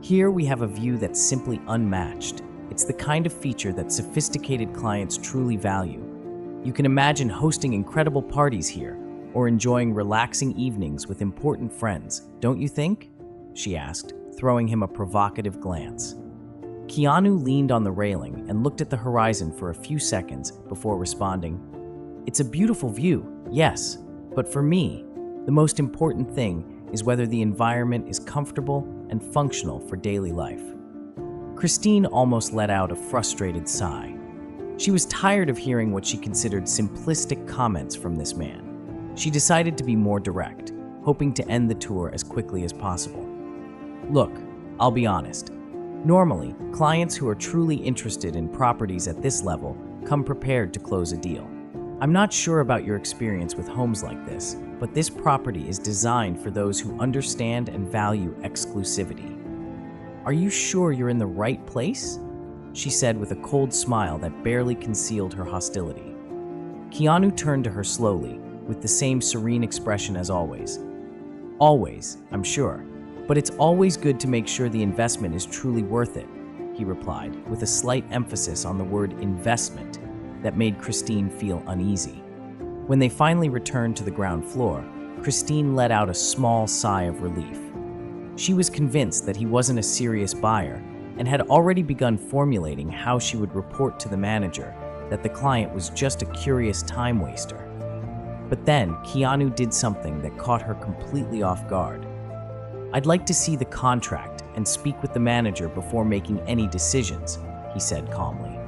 Here we have a view that's simply unmatched. It's the kind of feature that sophisticated clients truly value. You can imagine hosting incredible parties here, or enjoying relaxing evenings with important friends, don't you think? She asked, throwing him a provocative glance. Keanu leaned on the railing and looked at the horizon for a few seconds before responding, "It's a beautiful view, yes, but for me, the most important thing is whether the environment is comfortable and functional for daily life." Christine almost let out a frustrated sigh. She was tired of hearing what she considered simplistic comments from this man. She decided to be more direct, hoping to end the tour as quickly as possible. "Look, I'll be honest. Normally, clients who are truly interested in properties at this level come prepared to close a deal. I'm not sure about your experience with homes like this, but this property is designed for those who understand and value exclusivity. Are you sure you're in the right place?" she said with a cold smile that barely concealed her hostility. Keanu turned to her slowly, with the same serene expression as always. "Always, I'm sure, but it's always good to make sure the investment is truly worth it," he replied, with a slight emphasis on the word investment that made Christine feel uneasy. When they finally returned to the ground floor, Christine let out a small sigh of relief. She was convinced that he wasn't a serious buyer and had already begun formulating how she would report to the manager that the client was just a curious time waster. But then Keanu did something that caught her completely off guard. "I'd like to see the contract and speak with the manager before making any decisions," he said calmly.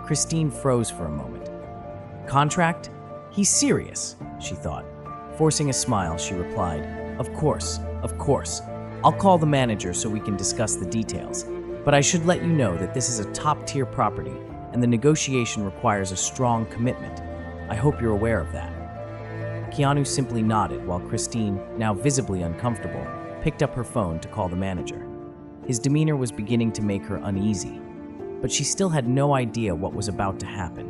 Christine froze for a moment. "Contract? He's serious," she thought. Forcing a smile, she replied, Of course. I'll call the manager so we can discuss the details. But I should let you know that this is a top-tier property, and the negotiation requires a strong commitment. I hope you're aware of that." Keanu simply nodded while Christine, now visibly uncomfortable, picked up her phone to call the manager. His demeanor was beginning to make her uneasy, but she still had no idea what was about to happen.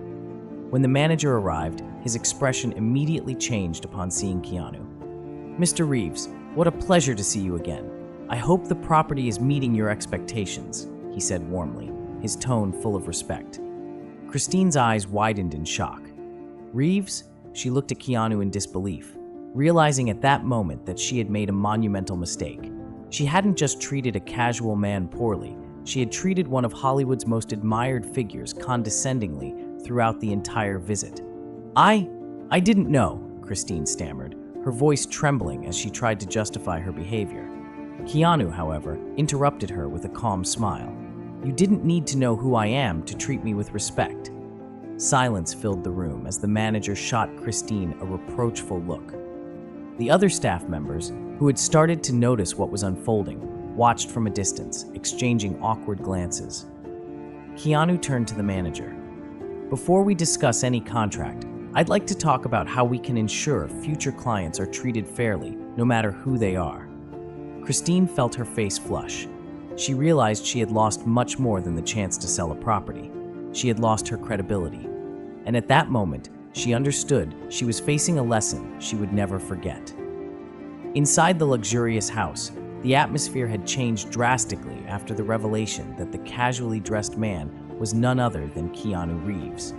When the manager arrived, his expression immediately changed upon seeing Keanu. "Mr. Reeves, what a pleasure to see you again. I hope the property is meeting your expectations," he said warmly, his tone full of respect. Christine's eyes widened in shock. "Reeves?" She looked at Keanu in disbelief, realizing at that moment that she had made a monumental mistake. She hadn't just treated a casual man poorly, she had treated one of Hollywood's most admired figures condescendingly throughout the entire visit. I didn't know," Christine stammered, her voice trembling as she tried to justify her behavior. Keanu, however, interrupted her with a calm smile. "You didn't need to know who I am to treat me with respect." Silence filled the room as the manager shot Christine a reproachful look. The other staff members, who had started to notice what was unfolding, watched from a distance, exchanging awkward glances. Keanu turned to the manager. "Before we discuss any contract, I'd like to talk about how we can ensure future clients are treated fairly, no matter who they are." Christine felt her face flush. She realized she had lost much more than the chance to sell a property. She had lost her credibility. And at that moment, she understood she was facing a lesson she would never forget. Inside the luxurious house, The atmosphere had changed drastically after the revelation that the casually dressed man was none other than Keanu Reeves.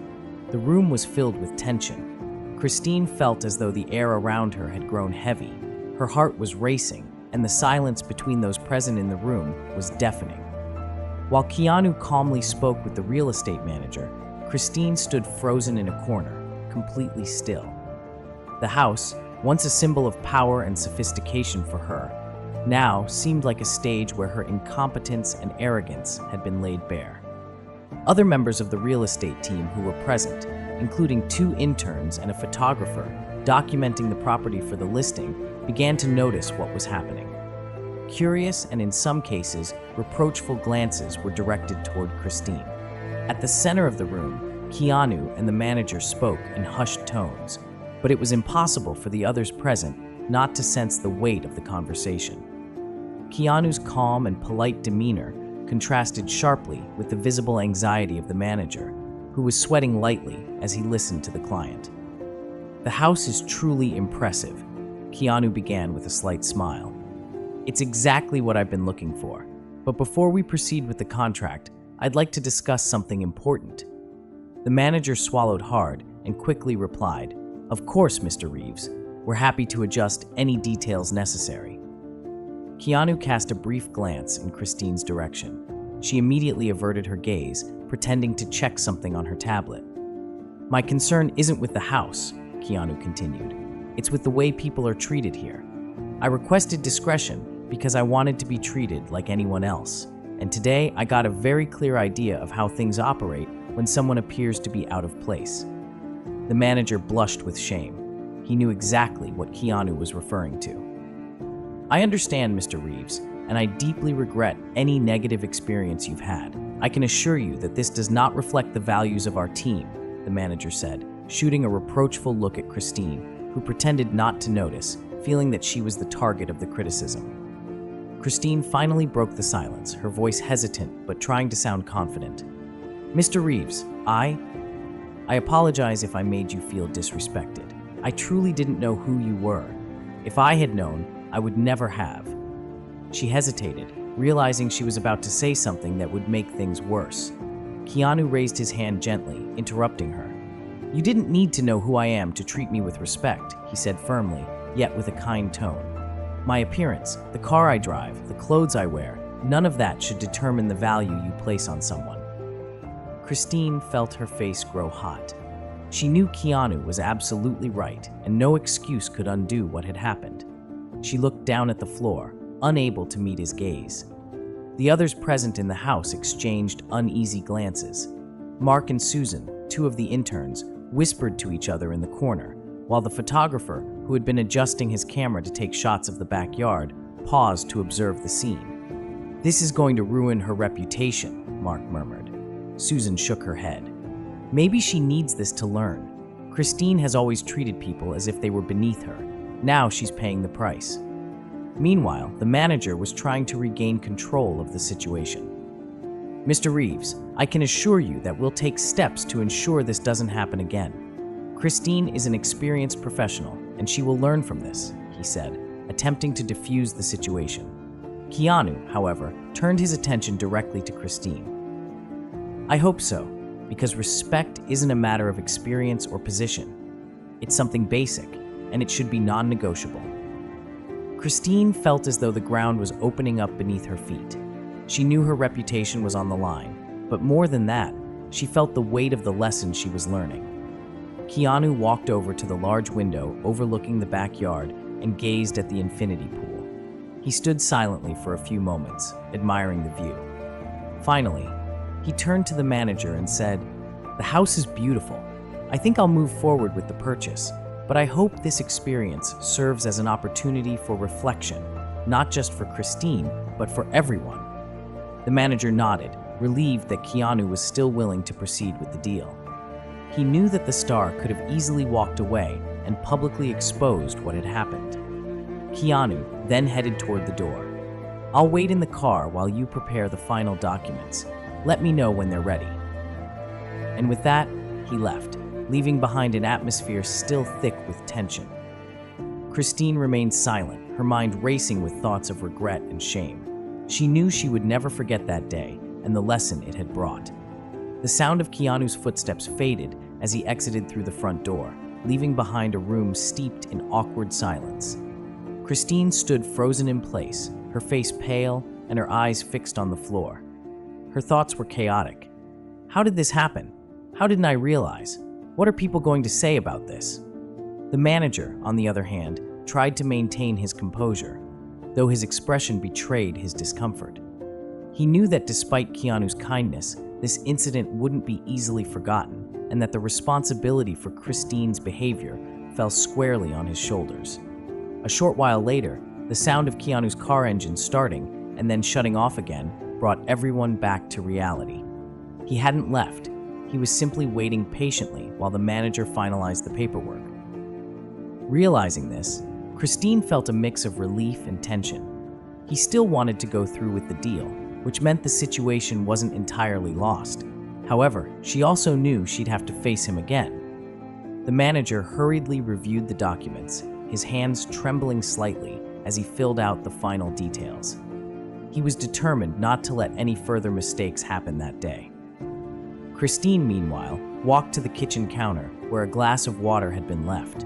The room was filled with tension. Christine felt as though the air around her had grown heavy. Her heart was racing, and the silence between those present in the room was deafening. While Keanu calmly spoke with the real estate manager, Christine stood frozen in a corner, completely still. The house, once a symbol of power and sophistication for her, now seemed like a stage where her incompetence and arrogance had been laid bare. Other members of the real estate team who were present, including 2 interns and a photographer documenting the property for the listing, began to notice what was happening. Curious and in some cases, reproachful glances were directed toward Christine. At the center of the room, Keanu and the manager spoke in hushed tones, but it was impossible for the others present not to sense the weight of the conversation. Keanu's calm and polite demeanor contrasted sharply with the visible anxiety of the manager, who was sweating lightly as he listened to the client. "The house is truly impressive," Keanu began with a slight smile. "It's exactly what I've been looking for. But before we proceed with the contract, I'd like to discuss something important." The manager swallowed hard and quickly replied, "Of course, Mr. Reeves. We're happy to adjust any details necessary." Keanu cast a brief glance in Christine's direction. She immediately averted her gaze, pretending to check something on her tablet. "My concern isn't with the house," Keanu continued. "It's with the way people are treated here. I requested discretion because I wanted to be treated like anyone else, and today I got a very clear idea of how things operate when someone appears to be out of place." The manager blushed with shame. He knew exactly what Keanu was referring to. "I understand, Mr. Reeves, and I deeply regret any negative experience you've had. I can assure you that this does not reflect the values of our team," the manager said, shooting a reproachful look at Christine, who pretended not to notice, feeling that she was the target of the criticism. Christine finally broke the silence, her voice hesitant but trying to sound confident. "Mr. Reeves, I apologize if I made you feel disrespected. I truly didn't know who you were. If I had known, I would never have." She hesitated, realizing she was about to say something that would make things worse. Keanu raised his hand gently, interrupting her. "You didn't need to know who I am to treat me with respect," he said firmly, yet with a kind tone. "My appearance, the car I drive, the clothes I wear, none of that should determine the value you place on someone." Christine felt her face grow hot. She knew Keanu was absolutely right, and no excuse could undo what had happened. She looked down at the floor, unable to meet his gaze. The others present in the house exchanged uneasy glances. Mark and Susan, 2 of the interns, whispered to each other in the corner, while the photographer, who had been adjusting his camera to take shots of the backyard, paused to observe the scene. "This is going to ruin her reputation," Mark murmured. Susan shook her head. "Maybe she needs this to learn. Christine has always treated people as if they were beneath her. Now she's paying the price." Meanwhile, the manager was trying to regain control of the situation. "Mr. Reeves, I can assure you that we'll take steps to ensure this doesn't happen again. Christine is an experienced professional, and she will learn from this," he said, attempting to defuse the situation. Keanu, however, turned his attention directly to Christine. "I hope so, because respect isn't a matter of experience or position. It's something basic, and it should be non-negotiable." Christine felt as though the ground was opening up beneath her feet. She knew her reputation was on the line, but more than that, she felt the weight of the lesson she was learning. Keanu walked over to the large window overlooking the backyard and gazed at the infinity pool. He stood silently for a few moments, admiring the view. Finally, he turned to the manager and said, "The house is beautiful. I think I'll move forward with the purchase, but I hope this experience serves as an opportunity for reflection, not just for Christine, but for everyone." The manager nodded, relieved that Keanu was still willing to proceed with the deal. He knew that the star could have easily walked away and publicly exposed what had happened. Keanu then headed toward the door. "I'll wait in the car while you prepare the final documents. Let me know when they're ready." And with that, he left, leaving behind an atmosphere still thick with tension. Christine remained silent, her mind racing with thoughts of regret and shame. She knew she would never forget that day and the lesson it had brought. The sound of Keanu's footsteps faded as he exited through the front door, leaving behind a room steeped in awkward silence. Christine stood frozen in place, her face pale and her eyes fixed on the floor. Her thoughts were chaotic. How did this happen? How didn't I realize? What are people going to say about this? The manager, on the other hand, tried to maintain his composure, though his expression betrayed his discomfort. He knew that despite Keanu's kindness, this incident wouldn't be easily forgotten, and that the responsibility for Christine's behavior fell squarely on his shoulders. A short while later, the sound of Keanu's car engine starting and then shutting off again brought everyone back to reality. He hadn't left. He was simply waiting patiently while the manager finalized the paperwork. Realizing this, Christine felt a mix of relief and tension. He still wanted to go through with the deal, which meant the situation wasn't entirely lost. However, she also knew she'd have to face him again. The manager hurriedly reviewed the documents, his hands trembling slightly as he filled out the final details. He was determined not to let any further mistakes happen that day. Christine, meanwhile, walked to the kitchen counter where a glass of water had been left.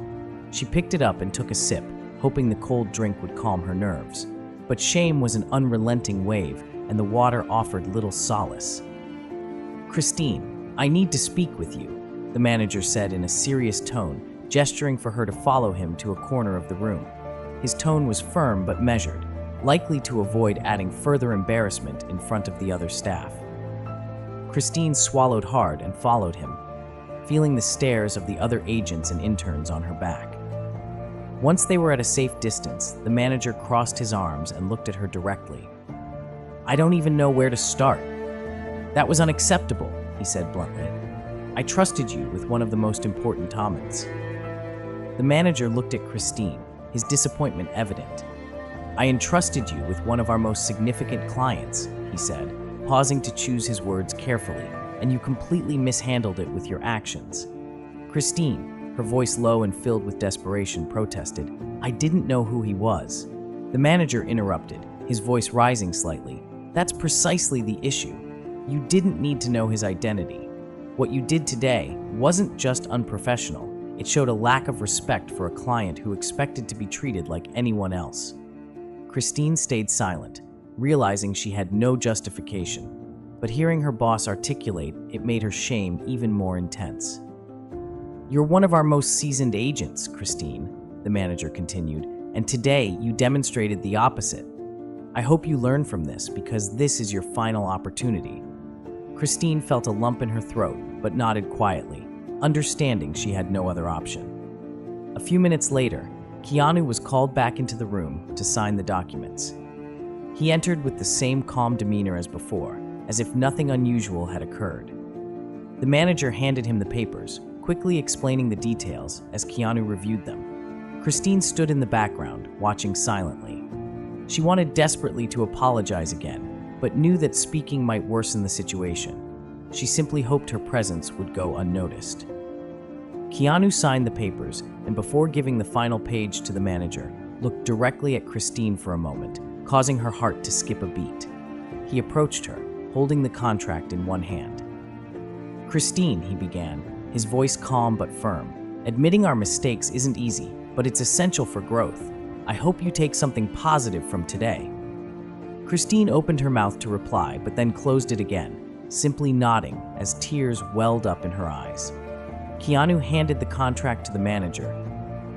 She picked it up and took a sip, hoping the cold drink would calm her nerves. But shame was an unrelenting wave, and the water offered little solace. "Christine, I need to speak with you," the manager said in a serious tone, gesturing for her to follow him to a corner of the room. His tone was firm but measured, likely to avoid adding further embarrassment in front of the other staff. Christine swallowed hard and followed him, feeling the stares of the other agents and interns on her back. Once they were at a safe distance, the manager crossed his arms and looked at her directly. "I don't even know where to start." "That was unacceptable," he said bluntly. "I trusted you with one of the most important documents." The manager looked at Christine, his disappointment evident. "I entrusted you with one of our most significant clients," he said, pausing to choose his words carefully, "and you completely mishandled it with your actions." Christine, her voice low and filled with desperation, protested, "I didn't know who he was." The manager interrupted, his voice rising slightly. "That's precisely the issue. You didn't need to know his identity. What you did today wasn't just unprofessional, it showed a lack of respect for a client who expected to be treated like anyone else." Christine stayed silent, realizing she had no justification, but hearing her boss articulate, it made her shame even more intense. "You're one of our most seasoned agents, Christine," the manager continued, "and today you demonstrated the opposite. I hope you learn from this because this is your final opportunity." Christine felt a lump in her throat, but nodded quietly, understanding she had no other option. A few minutes later, Keanu was called back into the room to sign the documents. He entered with the same calm demeanor as before, as if nothing unusual had occurred. The manager handed him the papers, quickly explaining the details as Keanu reviewed them. Christine stood in the background, watching silently. She wanted desperately to apologize again, but knew that speaking might worsen the situation. She simply hoped her presence would go unnoticed. Keanu signed the papers, and before giving the final page to the manager, looked directly at Christine for a moment, causing her heart to skip a beat. He approached her, holding the contract in one hand. "Christine," he began, his voice calm but firm, "admitting our mistakes isn't easy, but it's essential for growth. I hope you take something positive from today." Christine opened her mouth to reply, but then closed it again, simply nodding as tears welled up in her eyes. Keanu handed the contract to the manager,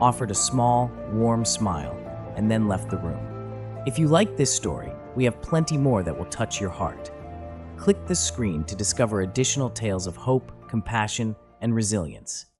offered a small, warm smile, and then left the room. If you like this story, we have plenty more that will touch your heart. Click the screen to discover additional tales of hope, compassion, and resilience.